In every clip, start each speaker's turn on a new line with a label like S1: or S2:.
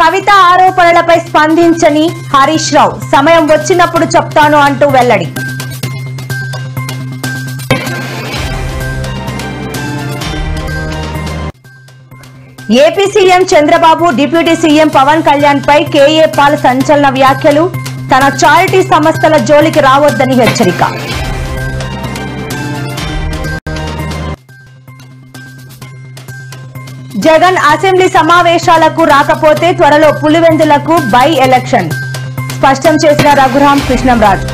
S1: కవిత ఆరోపణలపై స్పందించని హరీష్ రావు సమయం వచ్చినప్పుడు చెప్తాను అంటూ వెల్లడి. AP CM Chandrababu deputy CM Pawan Kalyan పై కేఏ పాల్ సంచలన వ్యాఖ్యలు. తన చారిటీ సంస్థల జోలికి రావద్దని హెచ్చరిక. జగన్ అసెంబ్లీ సమావేశాలకు రాకపోతే త్వరలో పులివెందులకు బై ఎలక్షన్ స్పష్టం చేసిన రఘురాం కృష్ణంరాజు.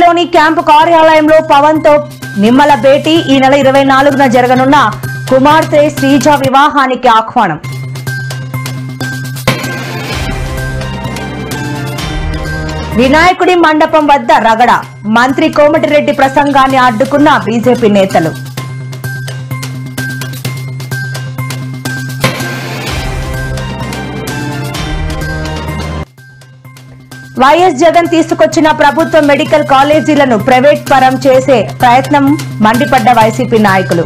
S1: లోని క్యాంపు కార్యాలయంలో పవన్ తో నిమ్మల భేటీ. ఈ నెల 24న జరగనున్న కుమార్తె శ్రీజ వివాహానికి ఆహ్వానం. వినాయకుడి మండపం వద్ద రగడ. మంత్రి కోమటిరెడ్డి ప్రసంగాన్ని అడ్డుకున్న బీజేపీ నేతలు. వైఎస్ జగన్ తీసుకొచ్చిన ప్రభుత్వ మెడికల్ కాలేజీలను ప్రైవేట్ పరం చేసే ప్రయత్నం మండిపడ్డ వైసీపీ నాయకులు.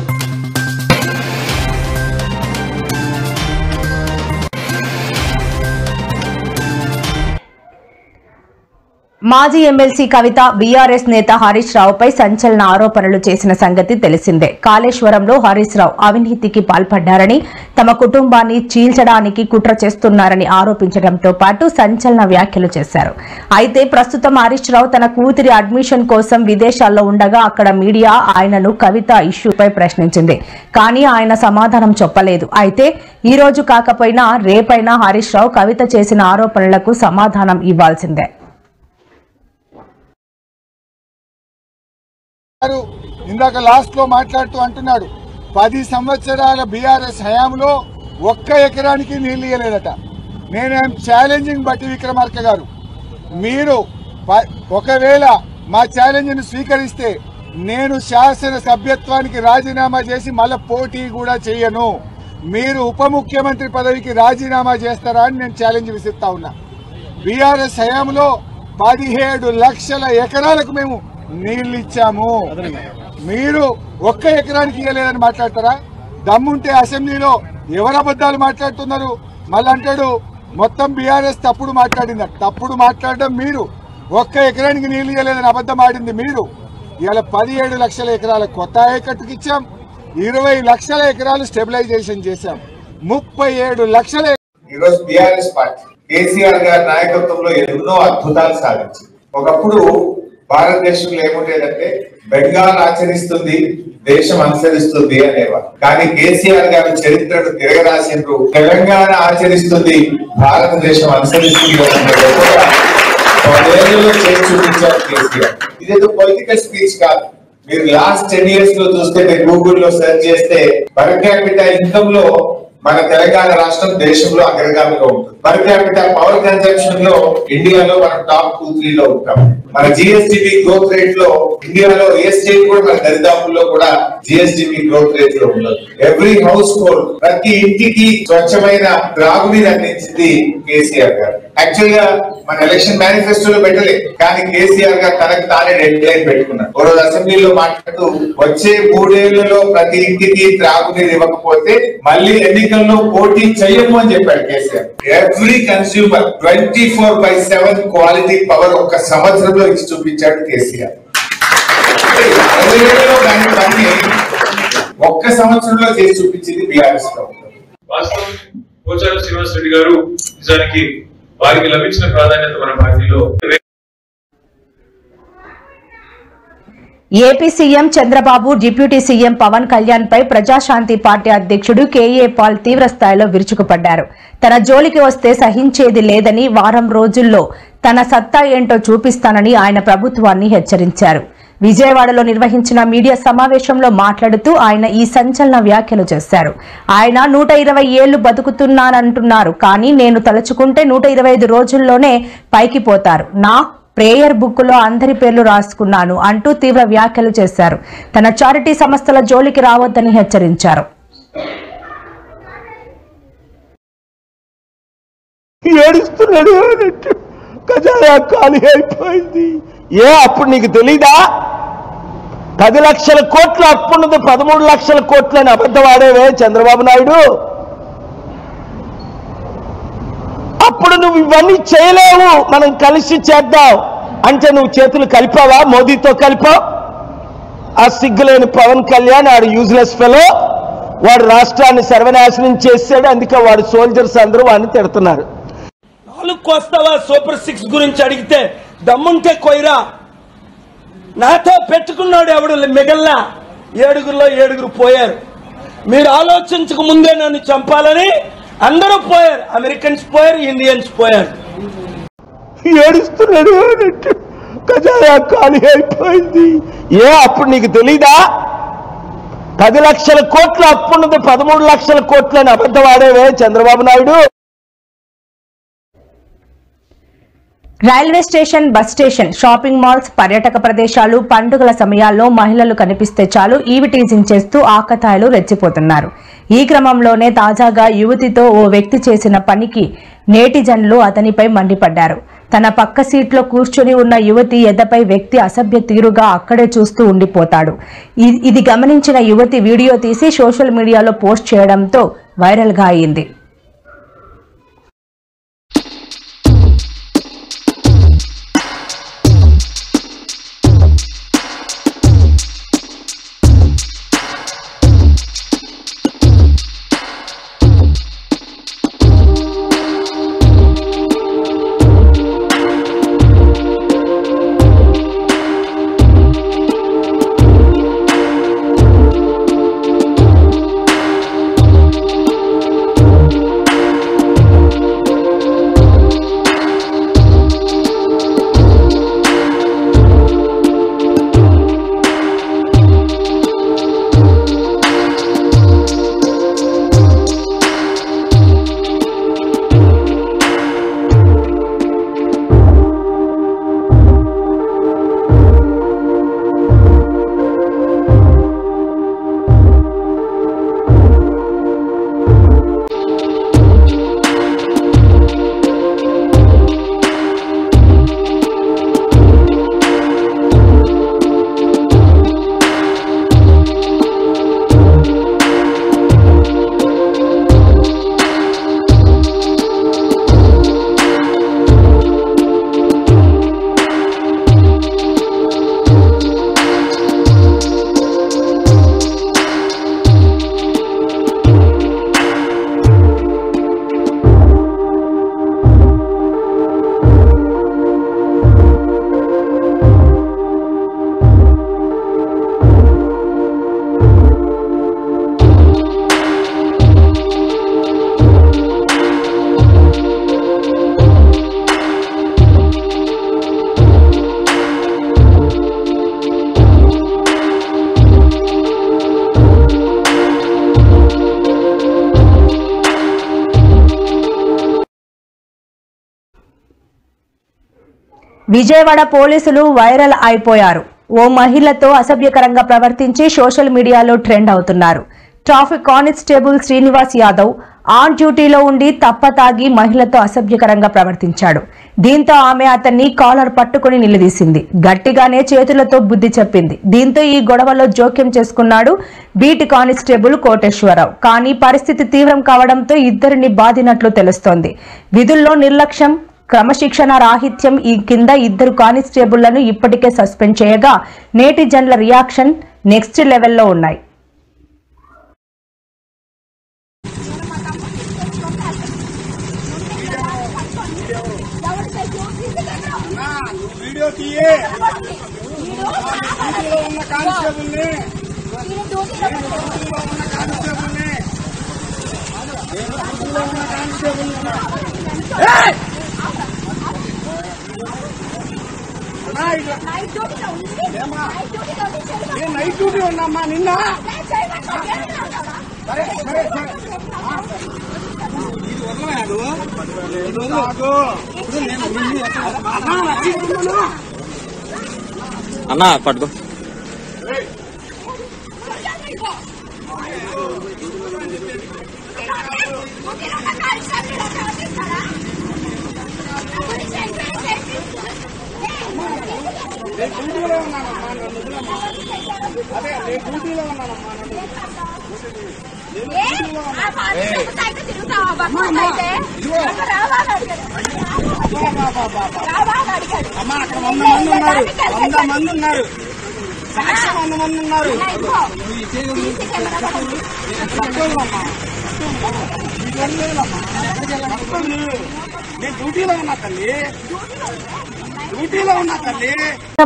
S1: మాజీ ఎమ్మెల్సీ కవిత బీఆర్ఎస్ నేత హరీష్ రావుపై సంచలన ఆరోపణలు చేసిన సంగతి తెలిసిందే. కాళేశ్వరంలో హరీష్ రావు అవినీతికి పాల్పడ్డారని, తమ కుటుంబాన్ని చీల్చడానికి కుట్ర చేస్తున్నారని ఆరోపించడంతో పాటు సంచలన వ్యాఖ్యలు చేశారు. అయితే ప్రస్తుతం హరీష్ రావు తన కూతురి అడ్మిషన్ కోసం విదేశాల్లో ఉండగా అక్కడ మీడియా ఆయనను కవిత ఇష్యూపై ప్రశ్నించింది. కానీ ఆయన సమాధానం చెప్పలేదు. అయితే ఈ రోజు కాకపోయినా రేపైనా హరీష్ రావు కవిత చేసిన ఆరోపణలకు సమాధానం ఇవ్వాల్సిందే.
S2: ఇందాక లాస్ట్ లో మాట్లాడుతూ అంటున్నాడు 10 సంవత్సరాల బీఆర్ఎస్ హయాంలో 1 ఎకరానికి నీళ్లు ఇయ్యలేదట. నేనేం ఛాలెంజింగ్ బట్టి విక్రమార్క గారు, మీరు ఒకవేళ మా ఛాలెంజ్ ను స్వీకరిస్తే నేను శాసన సభ్యత్వానికి రాజీనామా చేసి మళ్ళీ పోటీ కూడా చేయను. మీరు ఉప ముఖ్యమంత్రి పదవికి రాజీనామా చేస్తారా అని నేను ఛాలెంజ్ విసిస్తా ఉన్నా. బీఆర్ఎస్ హయాంలో 17 లక్షల ఎకరాలకు మేము నీళ్లు ఇచ్చాము. మీరు 1 ఎకరానికి ఇవ్వలేదని మాట్లాడతారా? దమ్ముంటే అసెంబ్లీలో ఎవరు అబద్దాలు మాట్లాడుతున్నారు? మళ్ళీ అంటాడు మొత్తం బీఆర్ఎస్ తప్పుడు మాట్లాడింది. తప్పుడు మాట్లాడడం మీరు. 1 ఎకరానికి నీళ్లు ఇవ్వలేదని అబద్దం ఆడింది మీరు. ఇవాళ 17 లక్షల ఎకరాల కొత్త ఆయకట్టుకు ఇచ్చాం. 20 లక్షల ఎకరాలు స్టెబిలైజేషన్ చేశాం. 37 లక్షల.
S3: ఈరోజు బీఆర్ఎస్ పార్టీ కేసీఆర్ గారి నాయకత్వంలో ఎన్నో అద్భుతాలు సాధించింది. ఒకప్పుడు భారతదేశంలో ఏముంటేదంటే బెంగాల్ ఆచరిస్తుంది, దేశం అనుసరిస్తుంది అనేవారు. కానీ కేసీఆర్ గారి చరిత్రను తిరగరాసిండ్రు. తెలంగాణ ఆచరిస్తుంది, భారతదేశం అనుసరిస్తుంది చేసి చూపించారు కేసీఆర్. ఇదేదో పొలిటికల్ స్పీచ్ కాదు. మీరు లాస్ట్ 10 years లో చూస్తే, మీరు గూగుల్లో సెర్చ్ చేస్తే పర్ క్యాపిటా ఇన్కమ్ లో మన తెలంగాణ రాష్ట్రం దేశంలో అగ్రగామిగా ఉంటుంది. పర్ క్యాపిటల్ పవర్ కన్జంప్షన్ లో ఇండియాలో మనం టాప్ 2-3 లో ఉంటాం. మన జిఎస్డిపి గ్రోత్ రేట్ లో ఇండియాలో ఏ స్టేట్ కూడా మన దరిదాపుల్లో కూడా జిఎస్డిపి గ్రోత్ రేట్ లో ఉండదు. ఎవ్రీ హౌస్ హోల్డ్, ప్రతి ఇంటికి స్వచ్ఛమైన త్రాగునీరు అందించింది కేసీఆర్ గారు. యాక్చువల్ గా మన ఎలక్షన్ మేనిఫెస్టోలో పెట్టలేదు, కానీ కేసీఆర్ గారు తనకు తానే డెడ్ లైన్ పెట్టుకున్నారు. ఓ రోజు అసెంబ్లీలో మాట్లాడుతూ వచ్చే 3 ఏళ్లలో ప్రతి ఇంటికి త్రాగునీరు ఇవ్వకపోతే మళ్ళీ ఎన్నికల్లో పోటీ చెయ్యము అని చెప్పాడు KCR. Every consumer 24/7 quality power ఒక్క సంవత్సరంలో ఇచ్చి చూపించాడు కేసీఆర్. 60 ఏళ్లలో దాని పని ఒక్క సంవత్సరంలో చేసి చూపించింది బీఆర్ఎస్ ప్రభుత్వం.
S4: వాస్తవం పోచారం శ్రీనివాస్ రెడ్డి గారు నిజానికి వారికి లభించిన ప్రాధాన్యత మన పార్టీలో.
S1: AP CM Chandrababu deputy CM Pawan Kalyan పై ప్రజాశాంతి పార్టీ అధ్యక్షుడు కేఏ పాల్ తీవ్ర స్థాయిలో విరుచుకుపడ్డారు. తన జోలికి వస్తే సహించేది లేదని, వారం రోజుల్లో తన సత్తా ఏంటో చూపిస్తానని ఆయన ప్రభుత్వాన్ని హెచ్చరించారు. విజయవాడలో నిర్వహించిన మీడియా సమావేశంలో మాట్లాడుతూ ఆయన ఈ సంచలన వ్యాఖ్యలు చేశారు. ఆయన 120 ఏళ్లు బతుకుతున్నానంటున్నారు, కానీ నేను తలుచుకుంటే 125 రోజుల్లోనే పైకి పోతారు. నా ప్రేయర్ బుక్ లో అందరి పేర్లు రాసుకున్నాను అంటూ తీవ్ర వ్యాఖ్యలు చేశారు. తన చారిటీ సంస్థల జోలికి రావద్దని హెచ్చరించారు.
S5: ఏడుస్తున్నాడు ఖజానా ఖాళీ అయిపోయింది. అప్పుడు నీకు తెలీదా? 10 లక్షల కోట్ల అప్పు ఉన్నది 13 లక్షల కోట్లని అబద్ధం ఆడేవే చంద్రబాబు నాయుడు. అప్పుడు నువ్వు ఇవన్నీ చేయలేవు, మనం కలిసి చేద్దాం అంటే నువ్వు చేతులు కలిపావా? మోదీతో కలిపావు. ఆ సిగ్గులేని పవన్ కళ్యాణ్ ఆడు యూజ్లెస్ ఫెలో, వాడు రాష్ట్రాన్ని సర్వనాశనం చేశాడు. అందుకే వాడు సోల్జర్స్ అందరూ వాడిని తిడుతున్నారు. 4 కోస్తావా సూపర్ 6 గురించి అడిగితే దమ్ముంటే కొయ్యరా. నాతో పెట్టుకున్నాడు ఎవడు మిగల్లా. 7గురిలో 7గురు పోయారు. మీరు ఆలోచించక ముందే నన్ను చంపాలని అందరూ పోయారు. అమెరికన్స్ పోయారు, ఇండియన్స్ పోయారు. ఏడుస్తున్నాడు ఖజానా ఖాళీ అయిపోయింది. అప్పుడు నీకు తెలీదా? 10 లక్షల కోట్ల అప్పు ఉన్నది 13 లక్షల కోట్లని అబద్ధం ఆడేవే Chandrababu Naidu.
S1: Railway station, bus station, shopping malls, పర్యాటక ప్రదేశాలు, పండుగల సమయాల్లో మహిళలు కనిపిస్తే చాలు ఈవిటీజింగ్ చేస్తూ ఆకతాయిలు రెచ్చిపోతున్నారు. ఈ క్రమంలోనే తాజాగా యువతితో ఓ వ్యక్తి చేసిన పనికి నేటిజన్లు అతనిపై మండిపడ్డారు. తన పక్క సీట్లో కూర్చొని ఉన్న యువతి ఎదపై వ్యక్తి అసభ్య తీరుగా అక్కడే చూస్తూ ఉండిపోతాడు. ఇది గమనించిన యువతి వీడియో తీసి సోషల్ మీడియాలో పోస్ట్ చేయడంతో వైరల్గా అయింది. విజయవాడ పోలీసులు వైరల్ అయిపోయారు. ఓ మహిళతో అసభ్యకరంగా ప్రవర్తించి సోషల్ మీడియాలో ట్రెండ్ అవుతున్నారు. Traffic constable Srinivas Yadav on డ్యూటీలో ఉండి తప్పతాగి మహిళతో అసభ్యకరంగా ప్రవర్తించాడు. దీంతో ఆమె అతన్ని కాలర్ పట్టుకుని నిలదీసింది. గట్టిగానే చేతులతో బుద్ధి చెప్పింది. దీంతో ఈ గొడవలో జోక్యం చేసుకున్నాడు బీట్ కానిస్టేబుల్ కోటేశ్వరరావు. కానీ పరిస్థితి తీవ్రం కావడంతో ఇద్దరిని బాధినట్లు తెలుస్తోంది. విధుల్లో నిర్లక్ష్యం, క్రమశిక్షణ రాహిత్యం ఈ కింద 2 కానిస్టేబుళ్లను ఇప్పటికే సస్పెండ్ చేయగా నేటిజన్ల రియాక్షన్ నెక్స్ట్ లెవెల్లో ఉన్నాయి.
S5: నైట్ డ్యూటీ ఉన్నామ్మా నిన్న.
S6: అన్నా పట్టుకో. అమ్మా అక్కడ 100 మంది ఉన్నారు, 100 మంది ఉన్నారు, సాక్షి 100 మంది ఉన్నారు. నేను డ్యూటీలో ఉన్నా తల్లి, డ్యూటీలో ఉన్నా తల్లి.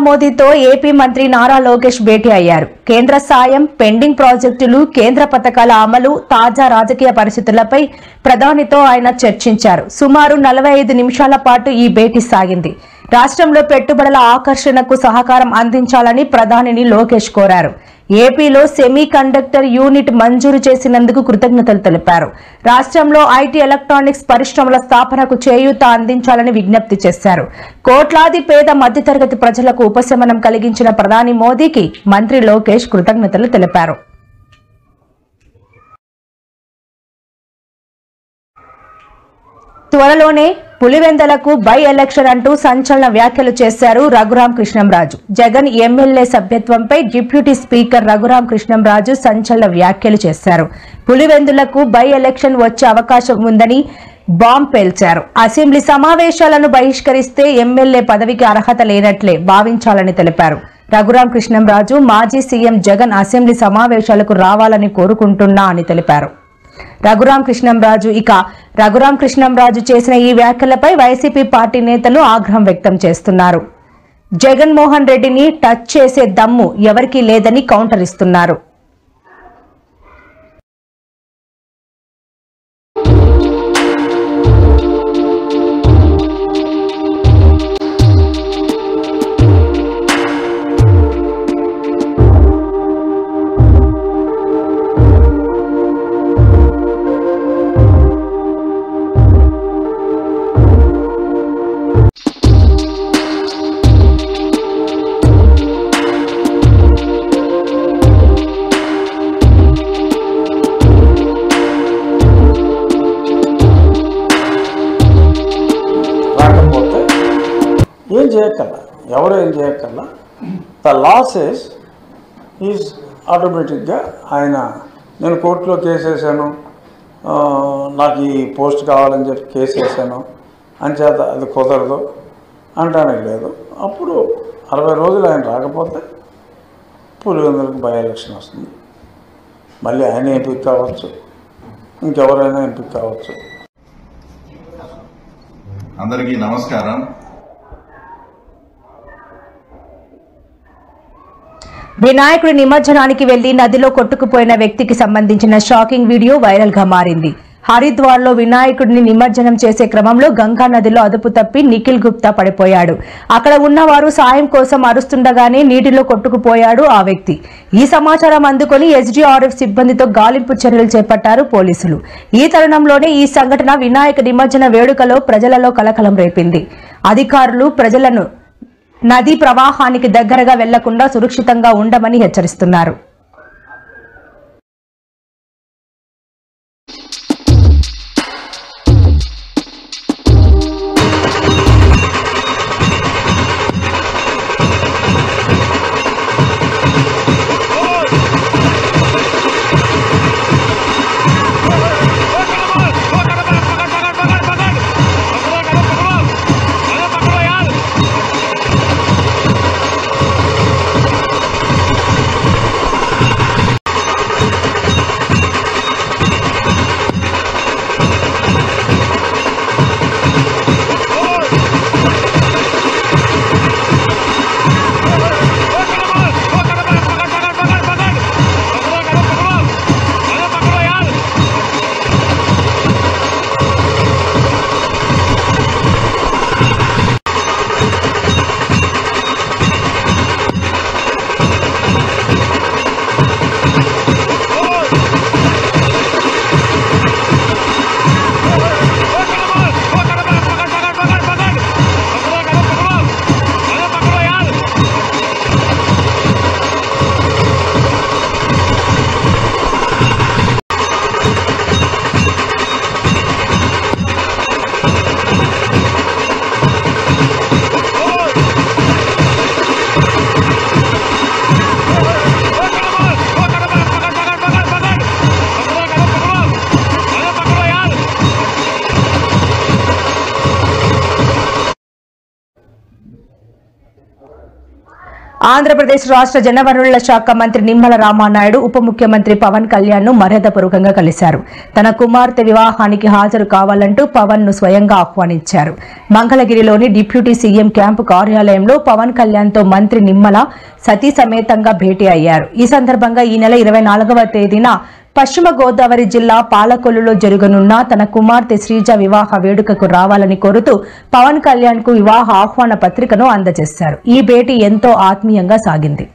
S1: మోదీతో ఏపీ మంత్రి నారా లోకేష్ భేటీ అయ్యారు. కేంద్ర సాయం, పెండింగ్ ప్రాజెక్టులు, కేంద్ర పథకాల అమలు, తాజా రాజకీయ పరిస్థితులపై ప్రధానితో ఆయన చర్చించారు. సుమారు 45 నిమిషాల పాటు ఈ భేటీ సాగింది. రాష్ట్రంలో పెట్టుబడుల ఆకర్షణకు సహకారం అందించాలని ప్రధానిని లోకేష్ కోరారు. ఏపీలో సెమీ కండక్టర్ యూనిట్ మంజూరు చేసినందుకు కృతజ్ఞతలు తెలిపారు. రాష్ట్రంలో ఐటీ ఎలక్ట్రానిక్స్ పరిశ్రమల స్థాపనకు చేయూత అందించాలని విజ్ఞప్తి చేశారు. కోట్లాది పేద మధ్యతరగతి ప్రజలకు ఉపశమనం కలిగించిన ప్రధాని మోదీకి మంత్రి లోకేష్ కృతజ్ఞతలు తెలిపారు. త్వరలోనే పులివెందలకు బై ఎలక్షన్ అంటూ సంచలన వ్యాఖ్యలు చేశారు రఘురాం కృష్ణంరాజు. జగన్ ఎమ్మెల్యే సభ్యత్వంపై డిప్యూటీ స్పీకర్ రఘురాం కృష్ణంరాజు సంచలన వ్యాఖ్యలు చేశారు. పులివెందులకు బై ఎలక్షన్ వచ్చే అవకాశం ఉందని బాంబ్ పేల్చారు. అసెంబ్లీ సమావేశాలను బహిష్కరిస్తే ఎమ్మెల్యే పదవికి అర్హత లేనట్లే భావించాలని తెలిపారు. రఘురాం కృష్ణంరాజు మాజీ సీఎం జగన్ అసెంబ్లీ సమావేశాలకు రావాలని కోరుకుంటున్నా అని తెలిపారు. రఘురాం కృష్ణంరాజు చేసిన ఈ వ్యాఖ్యలపై వైసీపీ పార్టీ నేతలు ఆగ్రహం వ్యక్తం చేస్తున్నారు. జగన్మోహన్ రెడ్డిని టచ్ చేసే దమ్ము ఎవరికీ లేదని కౌంటర్ ఇస్తున్నారు.
S7: ఏం చేయక్కర్లా, ఎవరు ఏం చేయక్కర్లా. ద లాసెస్ ఈజ్ ఆటోమేటిక్గా ఆయన నేను కోర్టులో కేసు వేసాను, నాకు ఈ పోస్ట్ కావాలని చెప్పి కేసు వేసాను అంచేత అది కుదరదు అంటానికి లేదు. అప్పుడు 60 రోజులు ఆయన రాకపోతే పులివెందులకు బై ఎలక్షన్ వస్తుంది. మళ్ళీ ఆయన ఎంపిక కావచ్చు, ఇంకెవరైనా ఎంపిక కావచ్చు.
S8: అందరికీ నమస్కారం.
S1: వినాయకుడి నిమజ్జనానికి వెళ్లి నదిలో కొట్టుకుపోయిన వ్యక్తికి సంబంధించిన షాకింగ్ వీడియో వైరల్ గా మారింది. హరిద్వార్ లో వినాయకుడిని నిమజ్జనం చేసే క్రమంలో గంగా నదిలో అదుపు తప్పి నిఖిల్ గుప్తా పడిపోయాడు. అక్కడ ఉన్నవారు సాయం కోసం అరుస్తుండగానే నీటిలో కొట్టుకుపోయాడు ఆ వ్యక్తి. ఈ సమాచారం అందుకుని ఎస్డీఆర్ఎఫ్ సిబ్బందితో గాలింపు చర్యలు చేపట్టారు పోలీసులు. ఈ తరుణంలోనే ఈ సంఘటన వినాయక నిమజ్జన వేడుకలో ప్రజలలో కలకలం రేపింది. అధికారులు ప్రజలను నదీ ప్రవాహానికి దగ్గరగా వెళ్లకుండా సురక్షితంగా ఉండమని హెచ్చరిస్తున్నారు. ఆంధ్రప్రదేశ్ రాష్ట్ర జలవనరుల శాఖ మంత్రి నిమ్మల రామానాయుడు ఉప ముఖ్యమంత్రి పవన్ కళ్యాణ్ ను మర్యాదపూర్వకంగా కలిశారు. తన కుమార్తె వివాహానికి హాజరు కావాలంటూ పవన్ ను స్వయంగా ఆహ్వానించారు. మంగళగిరిలోని డిప్యూటీ సీఎం క్యాంపు కార్యాలయంలో పవన్ కళ్యాణ్ తో మంత్రి నిమ్మల సతీ సమేతంగా భేటీ అయ్యారు. ఈ సందర్భంగా ఈ నెల 24వ తేదీన పశ్చిమ గోదావరి జిల్లా పాలకొల్లులో జరగనున్న తన కుమార్తె శ్రీజ వివాహ వేడుకకు రావాలని కోరుతూ పవన్ కళ్యాణ్ కు వివాహ ఆహ్వాన పత్రికను అందజేశారు. ఈ భేటీ ఎంతో ఆత్మీయంగా సాగింది.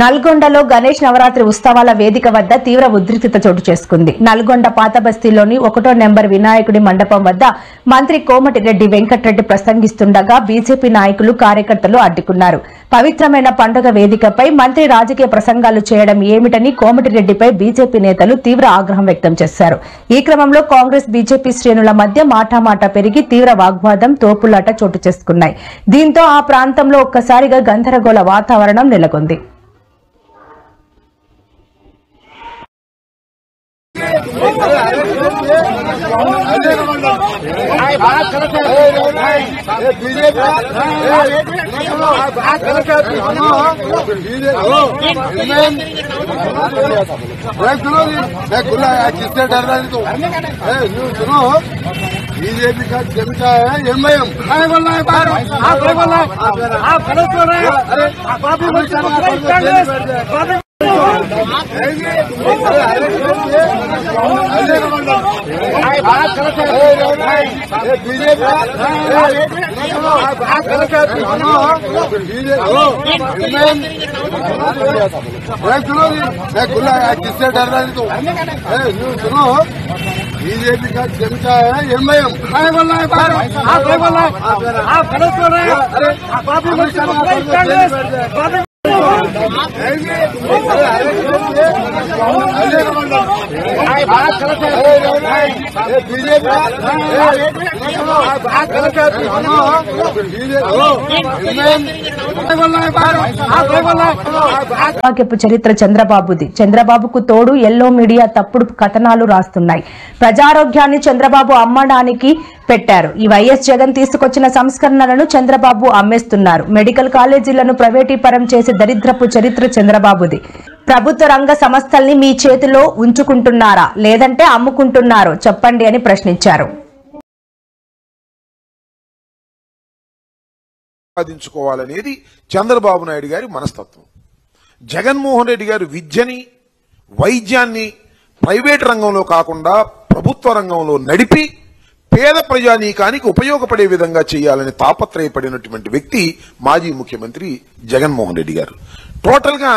S1: నల్గొండలో గణేష్ నవరాత్రి ఉత్సవాల వేదిక వద్ద తీవ్ర ఉద్రిక్తత చోటు చేసుకుంది. నల్గొండ పాత బస్తీలోని 1వ నెంబర్ వినాయకుడి మండపం వద్ద మంత్రి కోమటిరెడ్డి వెంకటరెడ్డి ప్రసంగిస్తుండగా బీజేపీ నాయకులు కార్యకర్తలు అడ్డుకున్నారు. పవిత్రమైన పండుగ వేదికపై మంత్రి రాజకీయ ప్రసంగాలు చేయడం ఏమిటని కోమటిరెడ్డిపై బీజేపీ నేతలు తీవ్ర ఆగ్రహం వ్యక్తం చేశారు. ఈ క్రమంలో కాంగ్రెస్ బీజేపీ శ్రేణుల మధ్య మాటామాట పెరిగి తీవ్ర వాగ్వాదం తోపులాట చోటు చేసుకున్నాయి. దీంతో ఆ ప్రాంతంలో ఒక్కసారిగా గందరగోళ వాతావరణం నెలకొంది.
S2: किससे डर रहा है? तो सुनो, बीजेपी का जनता है एमआईएम। आप बोल रहे हैं, आप गलत बोल रहे हैं। अरे किससे डर रहा है? तो सुनो, बीजेपी का जनता है एमआईएम। आप बोल रहे हैं, आप गलत बोल रहे हैं। अरे
S1: చరిత్ర చంద్రబాబుది. చంద్రబాబుకు తోడు ఎల్లో మీడియా తప్పుడు కథనాలు రాస్తున్నాయి. ప్రజారోగ్యాన్ని చంద్రబాబు అమ్మడానికి పెట్టారు. ఈ వైఎస్ జగన్ తీసుకొచ్చిన సంస్కరణలను చంద్రబాబు అమ్మేస్తున్నారు. మెడికల్ కాలేజీలను ప్రైవేటీకరణ చేసే దరిద్రపు చరిత్ర చంద్రబాబుది. ప్రభుత్వ రంగ సంస్థల్ని మీ చేతిలో ఉంచుకుంటున్నారా లేదంటే అమ్ముకుంటున్నారో చెప్పండి అని ప్రశ్నించారు.
S9: సాధించుకోవాలనేది చంద్రబాబు నాయుడు గారి మనస్తత్వం. జగన్మోహన్ రెడ్డి గారు విద్యని వైద్యాన్ని ప్రైవేట్ రంగంలో కాకుండా ప్రభుత్వ రంగంలో నడిపి పేద ప్రజానీకానికి ఉపయోగపడే విధంగా చేయాలని తాపత్రయపడినటువంటి వ్యక్తి మాజీ ముఖ్యమంత్రి జగన్మోహన్ రెడ్డి గారు. టోటల్ గా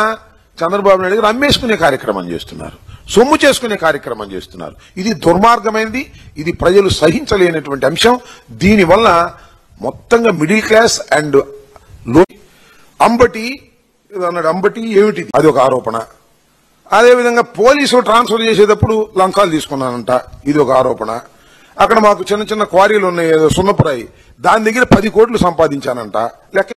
S9: చంద్రబాబు నాయుడు గారు అమ్మేసుకునే కార్యక్రమం చేస్తున్నారు, సొమ్ము చేసుకునే కార్యక్రమం చేస్తున్నారు. ఇది దుర్మార్గమైనది, ఇది ప్రజలు సహించలేనటువంటి అంశం. దీనివల్ల మొత్తంగా మిడిల్ క్లాస్ అండ్ లో అంబటి అన్నాడు. అంబటి ఏమిటిది? అది ఒక ఆరోపణ. అదేవిధంగా పోలీసులు ట్రాన్స్ఫర్ చేసేటప్పుడు లంచాలు తీసుకున్నానంట, ఇది ఒక ఆరోపణ. అక్కడ మాకు చిన్న చిన్న క్వారీలు ఉన్నాయి, ఏదో సున్నపురాయి, దాని దగ్గర 10 కోట్లు సంపాదించానంట, లెక్క